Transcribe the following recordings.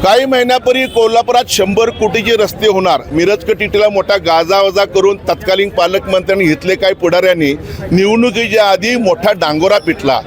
काही महिन्यापूर्वी कोल्हापुरात 100 कोटीचे रस्ते होणार. मिरज टिटीला मोठा गाजावाजा करून तत्कालीन पालकमंत्र्यांनी घेतले काही पुढाऱ्यांनी निवडणुकीच्या आधी मोठा डांगोरा पिटला.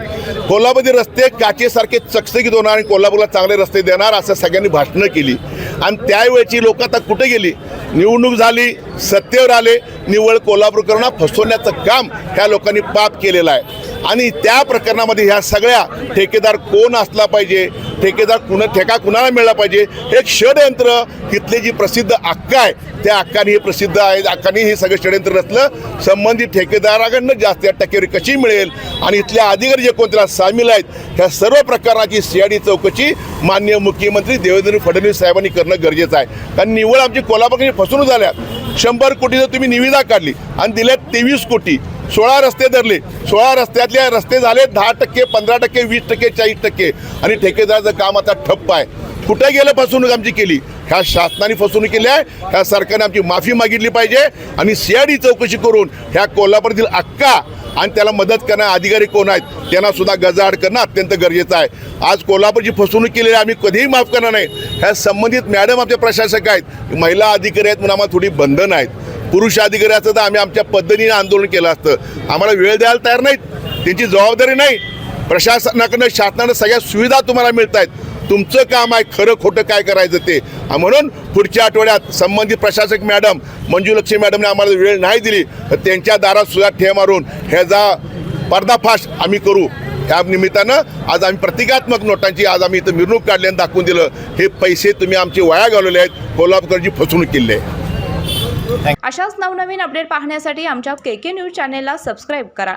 कोल्हापूरचे रस्ते काचेसारखे चकचकीत होणार आणि कोल्हापूरला चांगले रस्ते देणार असं सगळ्यांनी भाषणं केली. आणि त्यावेळची लोक आता कुठे गेली? निवडणूक झाली, सत्तेवर आले, निव्वळ कोल्हापूरकरांना फसवण्याचं काम ह्या लोकांनी पाप केलेलं आहे. आणि त्या प्रकरणामध्ये ह्या सगळ्या ठेकेदार कोण असला पाहिजे, ठेकेदार ठेका कुणाला मिळाला पाहिजे, हे एक षडयंत्र तिथली जी प्रसिद्ध अक्का आहे त्या अक्काने हे प्रसिद्ध आहे. अक्काने हे सगळं षडयंत्र रचलं. संबंधित ठेकेदाराकडनं जास्त टक्केवारी कशी मिळेल आणि इथल्या अधिकारी जे कोण त्याला सामील आहेत ह्या सर्व प्रकाराची CID चौकशी माननीय मुख्यमंत्री देवेंद्र फडणवीस साहेबांनी करणं गरजेचं आहे. कारण निव्वळ आमची कोल्हापूरची फसवणूक झाल्या. 100 कोटीचं तुम्ही निविदा काढली आणि दिल्यात 23 कोटी. 16 रस्ते धरले. 16 रस्त्यातले रस्ते झाले 10%, 15%, 20%, 40% आणि ठेकेदाराचं काम आता ठप्प आहे. कुठे गेलं फसवणूक आमची केली? ह्या शासनाने फसवणूक केली आहे. ह्या सरकारने आमची माफी मागितली पाहिजे आणि CID चौकशी करून ह्या कोल्हापूरातील अक्का आणि त्याला मदत करणारे अधिकारी कोण आहेत त्यांना सुद्धा गजाआड करणं अत्यंत गरजेचं आहे. आज कोल्हापूरची फसवणूक केलेली आम्ही कधीही माफ करणार नाही. ह्या संबंधित मॅडम आमचे प्रशासक आहेत, महिला अधिकारी आहेत म्हणून आम्हाला थोडी बंधन आहेत. पुरुष अधिकारी असतं तर आम्ही आमच्या पद्धतीने आंदोलन केलं असतं. आम्हाला वेळ द्यायला तयार नाहीत, त्यांची जबाबदारी नाही. प्रशासनाकडनं शासनानं सगळ्या सुविधा तुम्हाला मिळत आहेत. तुमचं काम आहे खरं खोटं काय करायचं ते. म्हणून पुढच्या आठवड्यात संबंधित प्रशासक मॅडम मंजुलक्ष्मी मॅडमने आम्हाला वेळ नाही दिली तर त्यांच्या दारात सुद्धा ठे मारून ह्याचा पर्दाफाश आम्ही करू. त्या निमित्तानं आज आम्ही प्रतिकात्मक नोटांची आज आम्ही इथं मिरवणूक काढली आणि दाखवून दिलं हे पैसे तुम्ही आमचे वाया घालवले आहेत, कोल्हापूरची फसवणूक केली आहे. अशाच नवनवीन अपडेट पाहण्यासाठी आमच्या KK न्यूज चॅनेलला सबस्क्राईब करा.